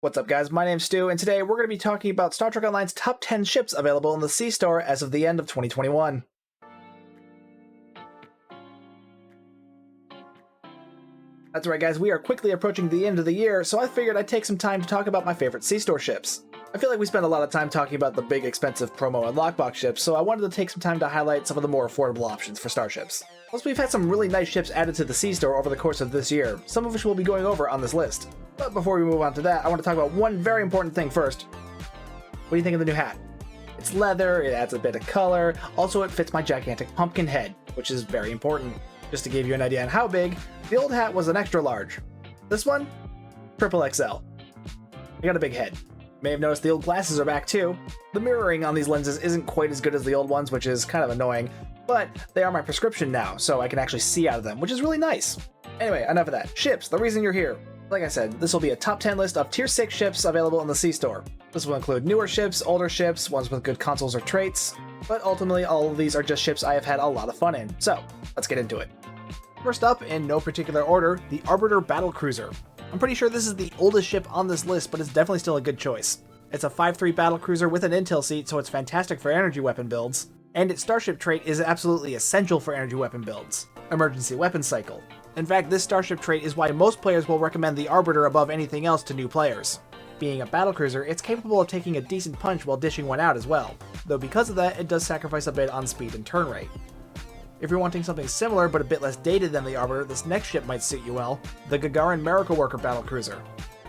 What's up, guys? My name's Stu, and today we're going to be talking about Star Trek Online's top 10 ships available in the C-Store as of the end of 2021. That's right, guys, we are quickly approaching the end of the year, so I figured I'd take some time to talk about my favorite C-Store ships. I feel like we spend a lot of time talking about the big, expensive promo and lockbox ships, so I wanted to take some time to highlight some of the more affordable options for starships. Plus, we've had some really nice ships added to the C-Store over the course of this year, some of which we'll be going over on this list. But before we move on to that, I want to talk about one very important thing first. What do you think of the new hat? It's leather, it adds a bit of color, also it fits my gigantic pumpkin head, which is very important. Just to give you an idea on how big, the old hat was an extra large. This one? Triple XL. I got a big head. May have noticed the old glasses are back too. The mirroring on these lenses isn't quite as good as the old ones, which is kind of annoying, but they are my prescription now, so I can actually see out of them, which is really nice. Anyway, enough of that. Ships, the reason you're here. Like I said, this will be a top 10 list of tier 6 ships available in the C-Store. This will include newer ships, older ships, ones with good consoles or traits, but ultimately all of these are just ships I have had a lot of fun in, so let's get into it. First up, in no particular order, the Arbiter Battlecruiser. I'm pretty sure this is the oldest ship on this list, but it's definitely still a good choice. It's a 5.3 battlecruiser with an intel seat, so it's fantastic for energy weapon builds, and its starship trait is absolutely essential for energy weapon builds: emergency weapon cycle. In fact, this starship trait is why most players will recommend the Arbiter above anything else to new players. Being a battlecruiser, it's capable of taking a decent punch while dishing one out as well, though because of that, it does sacrifice a bit on speed and turn rate. If you're wanting something similar but a bit less dated than the Arbiter, this next ship might suit you well: the Gagarin Miracle Worker Battlecruiser.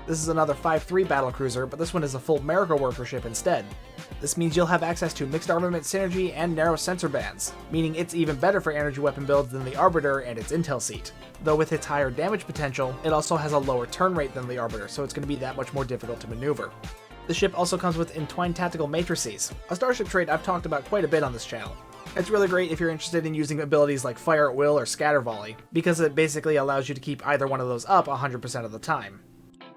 This is another 5.3 battlecruiser, but this one is a full Miracle Worker ship instead. This means you'll have access to mixed armament synergy and narrow sensor bands, meaning it's even better for energy weapon builds than the Arbiter and its intel seat. Though with its higher damage potential, it also has a lower turn rate than the Arbiter, so it's going to be that much more difficult to maneuver. The ship also comes with Entwined Tactical Matrices, a starship trait I've talked about quite a bit on this channel. It's really great if you're interested in using abilities like Fire at Will or Scatter Volley, because it basically allows you to keep either one of those up 100% of the time.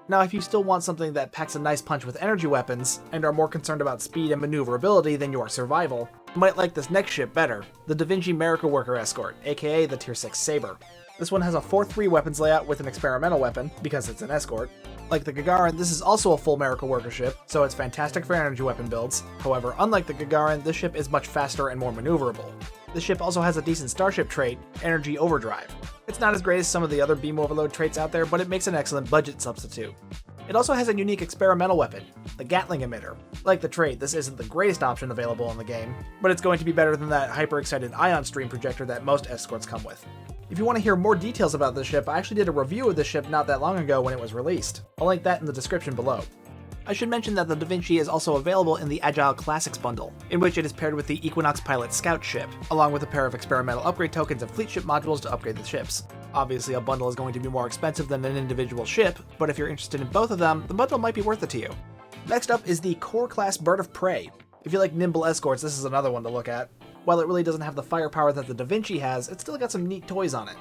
Now, if you still want something that packs a nice punch with energy weapons, and are more concerned about speed and maneuverability than your survival, you might like this next ship better: the Da Vinci Miracle Worker Escort, aka the Tier 6 Sabre. This one has a 4.3 weapons layout with an experimental weapon, because it's an escort. Like the Gagarin, this is also a full Miracle Worker ship, so it's fantastic for energy weapon builds. However, unlike the Gagarin, this ship is much faster and more maneuverable. This ship also has a decent starship trait, Energy Overdrive. It's not as great as some of the other beam overload traits out there, but it makes an excellent budget substitute. It also has a unique experimental weapon, the Gatling Emitter. Like the trait, this isn't the greatest option available in the game, but it's going to be better than that hyper-excited ion stream projector that most escorts come with. If you want to hear more details about this ship, I actually did a review of this ship not that long ago when it was released. I'll link that in the description below. I should mention that the Da Vinci is also available in the Agile Classics bundle, in which it is paired with the Equinox Pilot Scout ship, along with a pair of experimental upgrade tokens and fleet ship modules to upgrade the ships. Obviously, a bundle is going to be more expensive than an individual ship, but if you're interested in both of them, the bundle might be worth it to you. Next up is the Core Class Bird of Prey. If you like nimble escorts, this is another one to look at. While it really doesn't have the firepower that the Da Vinci has, it's still got some neat toys on it.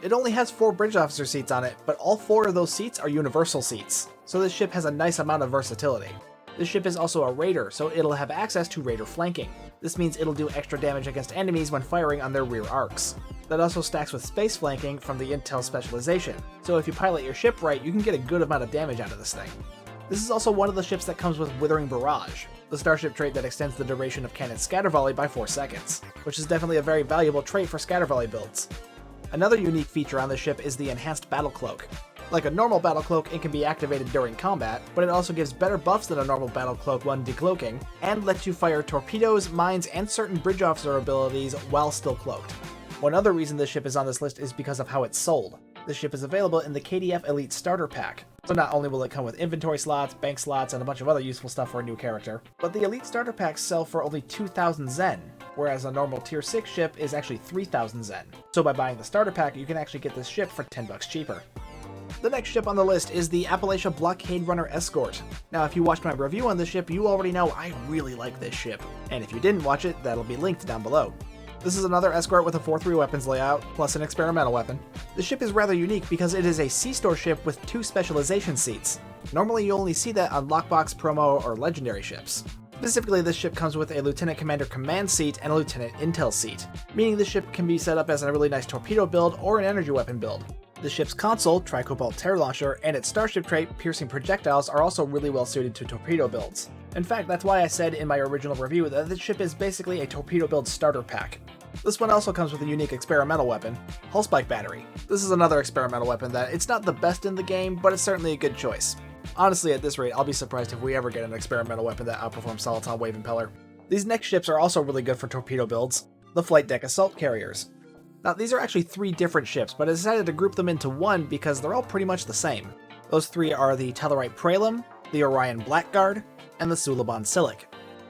It only has 4 bridge officer seats on it, but all 4 of those seats are universal seats, so this ship has a nice amount of versatility. This ship is also a raider, so it'll have access to raider flanking. This means it'll do extra damage against enemies when firing on their rear arcs. That also stacks with space flanking from the intel specialization, so if you pilot your ship right, you can get a good amount of damage out of this thing. This is also one of the ships that comes with Withering Barrage, the starship trait that extends the duration of cannon scatter volley by 4 seconds, which is definitely a very valuable trait for scatter volley builds. Another unique feature on this ship is the Enhanced Battle Cloak. Like a normal Battle Cloak, it can be activated during combat, but it also gives better buffs than a normal Battle Cloak when decloaking, and lets you fire torpedoes, mines, and certain bridge officer abilities while still cloaked. One other reason this ship is on this list is because of how it's sold. This ship is available in the KDF Elite Starter Pack, so not only will it come with inventory slots, bank slots, and a bunch of other useful stuff for a new character, but the Elite Starter Packs sell for only 2,000 Zen, whereas a normal Tier 6 ship is actually 3,000 Zen. So by buying the starter pack, you can actually get this ship for $10 cheaper. The next ship on the list is the Appalachia Blockade Runner Escort. Now, if you watched my review on this ship, you already know I really like this ship, and if you didn't watch it, that'll be linked down below. This is another escort with a 4.3 weapons layout, plus an experimental weapon. The ship is rather unique because it is a C-Store ship with 2 specialization seats. Normally you only see that on lockbox, promo, or legendary ships. Specifically, this ship comes with a Lieutenant Commander command seat and a Lieutenant Intel seat, meaning this ship can be set up as a really nice torpedo build or an energy weapon build. The ship's console, Tricobalt Tear Launcher, and its starship trait, Piercing Projectiles, are also really well suited to torpedo builds. In fact, that's why I said in my original review that this ship is basically a torpedo build starter pack. This one also comes with a unique experimental weapon, Hullspike Battery. This is another experimental weapon that it's not the best in the game, but it's certainly a good choice. Honestly, at this rate, I'll be surprised if we ever get an experimental weapon that outperforms Soliton Wave Impeller. These next ships are also really good for torpedo builds, the Flight Deck Assault Carriers. Now, these are actually 3 different ships, but I decided to group them into one because they're all pretty much the same. Those 3 are the Tellarite Praelim, the Orion Blackguard, and the Suliban Silic.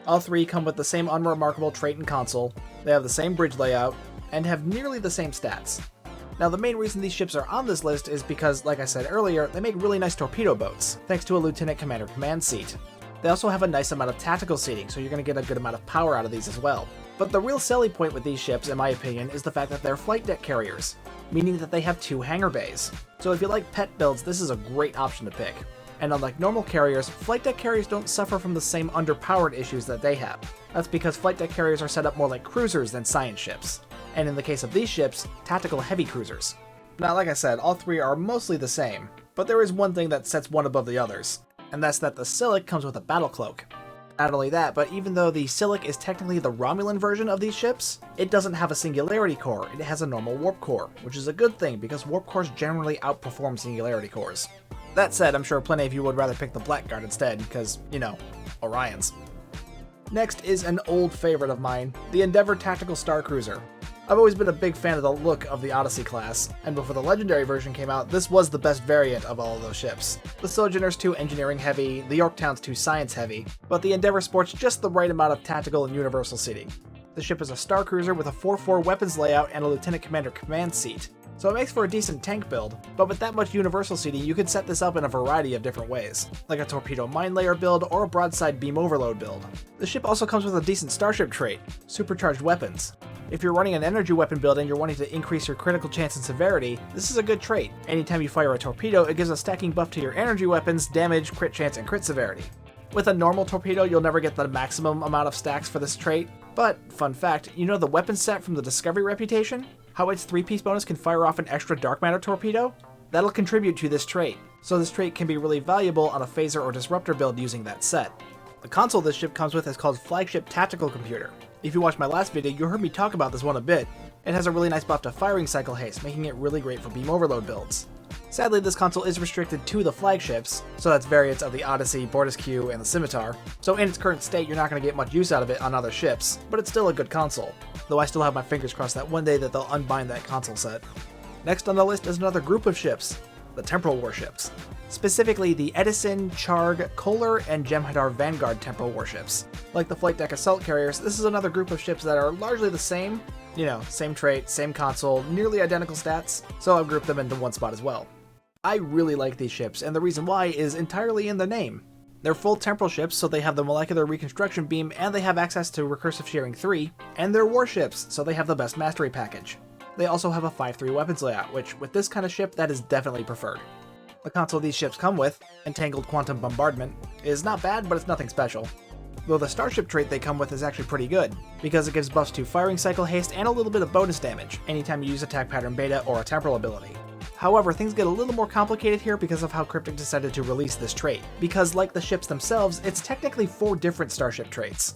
All 3 come with the same unremarkable trait and console, they have the same bridge layout, and have nearly the same stats. Now, the main reason these ships are on this list is because, like I said earlier, they make really nice torpedo boats, thanks to a Lieutenant Commander command seat. They also have a nice amount of tactical seating, so you're going to get a good amount of power out of these as well. But the real selling point with these ships, in my opinion, is the fact that they're flight deck carriers, meaning that they have 2 hangar bays. So if you like pet builds, this is a great option to pick. And unlike normal carriers, flight deck carriers don't suffer from the same underpowered issues that they have. That's because flight deck carriers are set up more like cruisers than science ships. And in the case of these ships, tactical heavy cruisers. Now, like I said, all 3 are mostly the same, but there is one thing that sets one above the others, and that's that the Silic comes with a battle cloak. Not only that, but even though the Silic is technically the Romulan version of these ships, it doesn't have a singularity core, it has a normal warp core, which is a good thing because warp cores generally outperform singularity cores. That said, I'm sure plenty of you would rather pick the Blackguard instead, because, you know, Orions. Next is an old favorite of mine, the Endeavor Tactical Star Cruiser. I've always been a big fan of the look of the Odyssey class, and before the Legendary version came out, this was the best variant of all of those ships. The Sojourner's too engineering heavy, the Yorktown's too science heavy, but the Endeavor sports just the right amount of tactical and universal seating. The ship is a star cruiser with a 4-4 weapons layout and a Lieutenant Commander command seat, so it makes for a decent tank build, but with that much universal seating you can set this up in a variety of different ways, like a torpedo mine layer build or a broadside beam overload build. The ship also comes with a decent starship trait, Supercharged Weapons. If you're running an energy weapon build and you're wanting to increase your critical chance and severity, this is a good trait. Anytime you fire a torpedo, it gives a stacking buff to your energy weapons, damage, crit chance, and crit severity. With a normal torpedo, you'll never get the maximum amount of stacks for this trait, but, fun fact, you know the weapon set from the Discovery Reputation? How its 3-piece bonus can fire off an extra dark matter torpedo? That'll contribute to this trait, so this trait can be really valuable on a phaser or disruptor build using that set. The console this ship comes with is called Flagship Tactical Computer. If you watched my last video, you heard me talk about this one a bit. It has a really nice buff to firing cycle haste, making it really great for beam overload builds. Sadly, this console is restricted to the flagships, so that's variants of the Odyssey, Bortisque, and the Scimitar, so in its current state you're not going to get much use out of it on other ships, but it's still a good console, though I still have my fingers crossed that one day that they'll unbind that console set. Next on the list is another group of ships, the Temporal Warships. Specifically the Edison, Charg, Kohler, and Jem'Hadar Vanguard Temporal Warships. Like the Flight Deck Assault Carriers, this is another group of ships that are largely the same, you know, same trait, same console, nearly identical stats, so I've grouped them into one spot as well. I really like these ships, and the reason why is entirely in the name. They're full temporal ships, so they have the molecular reconstruction beam, and they have access to recursive shearing 3, and they're warships, so they have the best mastery package. They also have a 5-3 weapons layout, which with this kind of ship, that is definitely preferred. The console these ships come with, Entangled Quantum Bombardment, is not bad, but it's nothing special. Though the starship trait they come with is actually pretty good, because it gives buffs to firing cycle haste and a little bit of bonus damage, anytime you use attack pattern beta or a temporal ability. However, things get a little more complicated here because of how Cryptic decided to release this trait, because like the ships themselves, it's technically 4 different starship traits.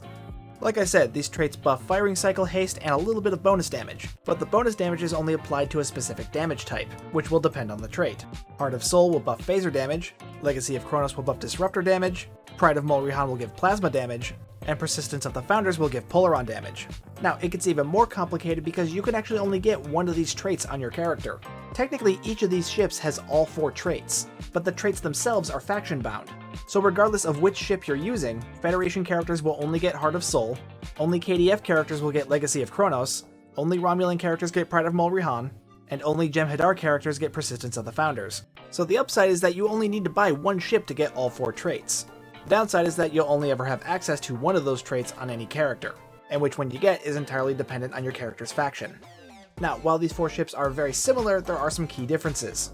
Like I said, these traits buff firing cycle haste and a little bit of bonus damage, but the bonus damage is only applied to a specific damage type, which will depend on the trait. Heart of Soul will buff phaser damage, Legacy of Kronos will buff disruptor damage, Pride of Molrihan will give plasma damage, and Persistence of the Founders will give Polaron damage. Now, it gets even more complicated because you can actually only get one of these traits on your character. Technically, each of these ships has all 4 traits, but the traits themselves are faction bound. So regardless of which ship you're using, Federation characters will only get Heart of Soul, only KDF characters will get Legacy of Kronos, only Romulan characters get Pride of Molrihan, and only Jem'Hadar characters get Persistence of the Founders. So the upside is that you only need to buy one ship to get all 4 traits. The downside is that you'll only ever have access to one of those traits on any character, and which one you get is entirely dependent on your character's faction. Now, while these 4 ships are very similar, there are some key differences.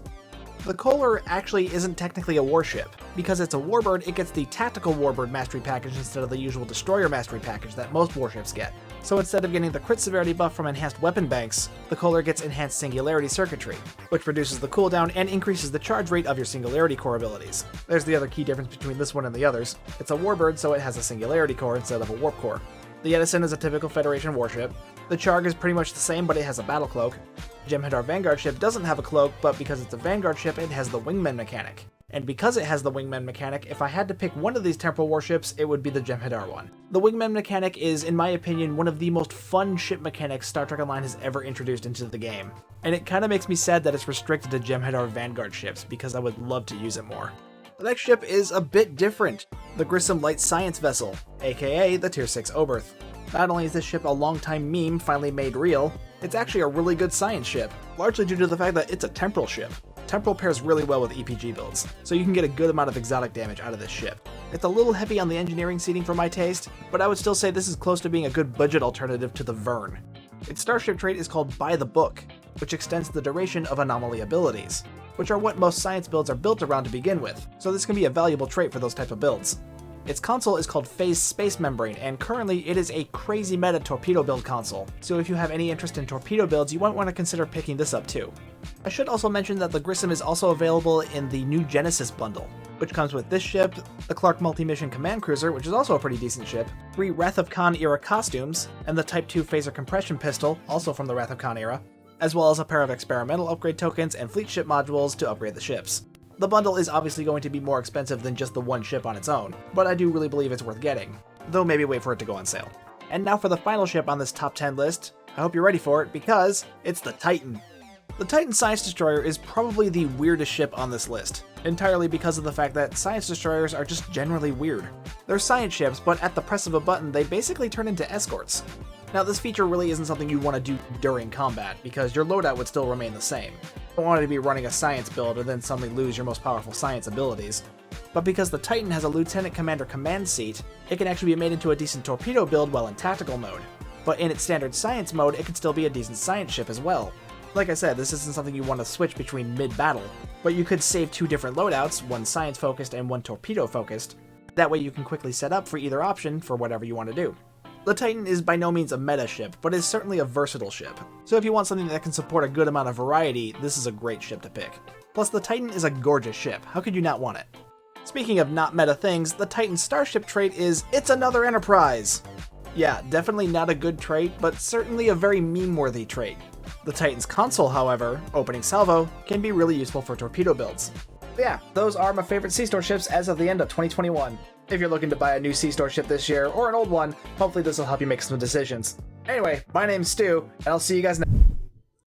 The Kohler actually isn't technically a warship. Because it's a warbird, it gets the Tactical Warbird Mastery Package instead of the usual Destroyer Mastery Package that most warships get. So instead of getting the crit severity buff from enhanced weapon banks, the Kohler gets enhanced Singularity Circuitry, which reduces the cooldown and increases the charge rate of your Singularity Core abilities. There's the other key difference between this one and the others. It's a warbird, so it has a Singularity Core instead of a Warp Core. The Edison is a typical Federation warship. The Charg is pretty much the same, but it has a battle cloak. Jem'Hadar Vanguard ship doesn't have a cloak, but because it's a Vanguard ship, it has the Wingmen mechanic. And because it has the Wingmen mechanic, if I had to pick one of these temporal warships, it would be the Jem'Hadar one. The Wingmen mechanic is, in my opinion, one of the most fun ship mechanics Star Trek Online has ever introduced into the game. And it kinda makes me sad that it's restricted to Jem'Hadar Vanguard ships, because I would love to use it more. The next ship is a bit different. The Grissom Light Science Vessel, aka the Tier 6 Oberth. Not only is this ship a longtime meme finally made real, it's actually a really good science ship, largely due to the fact that it's a temporal ship. Temporal pairs really well with EPG builds, so you can get a good amount of exotic damage out of this ship. It's a little heavy on the engineering seating for my taste, but I would still say this is close to being a good budget alternative to the Vern. Its starship trait is called By the Book, which extends the duration of anomaly abilities, which are what most science builds are built around to begin with, so this can be a valuable trait for those type of builds. Its console is called Phase Space Membrane, and currently it is a crazy meta torpedo build console, so if you have any interest in torpedo builds, you might want to consider picking this up too. I should also mention that the Grissom is also available in the New Genesis bundle, which comes with this ship, the Clark Multi-Mission Command Cruiser, which is also a pretty decent ship, 3 Wrath of Khan era costumes, and the Type 2 Phaser Compression Pistol, also from the Wrath of Khan era, as well as a pair of experimental upgrade tokens and fleet ship modules to upgrade the ships. The bundle is obviously going to be more expensive than just the one ship on its own, but I do really believe it's worth getting, though maybe wait for it to go on sale. And now for the final ship on this top 10 list. I hope you're ready for it, because it's the Titan. The Titan Science Destroyer is probably the weirdest ship on this list, entirely because of the fact that Science Destroyers are just generally weird. They're science ships, but at the press of a button, they basically turn into escorts. Now, this feature really isn't something you want to do during combat, because your loadout would still remain the same. You don't want to be running a science build and then suddenly lose your most powerful science abilities. But because the Titan has a Lieutenant Commander command seat, it can actually be made into a decent torpedo build while in tactical mode. But in its standard science mode, it can still be a decent science ship as well. Like I said, this isn't something you want to switch between mid-battle, but you could save 2 different loadouts, one science-focused and one torpedo-focused. That way you can quickly set up for either option for whatever you want to do. The Titan is by no means a meta ship, but is certainly a versatile ship. So if you want something that can support a good amount of variety, this is a great ship to pick. Plus, the Titan is a gorgeous ship. How could you not want it? Speaking of not meta things, the Titan starship trait is, it's another Enterprise! Yeah, definitely not a good trait, but certainly a very meme-worthy trait. The Titan's console, however, opening salvo, can be really useful for torpedo builds. But yeah, those are my favorite C-Store ships as of the end of 2021. If you're looking to buy a new C-Store ship this year, or an old one, hopefully this will help you make some decisions. Anyway, my name's Stu, and I'll see you guys next.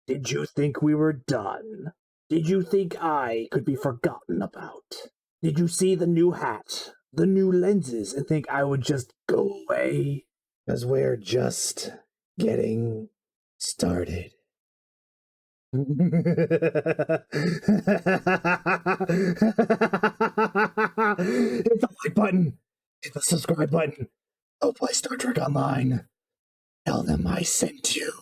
Did you think we were done? Did you think I could be forgotten about? Did you see the new hat, the new lenses, and think I would just go away? Because we're just getting started. Hit the like button. Hit the subscribe button. Go play Star Trek Online. Tell them I sent you.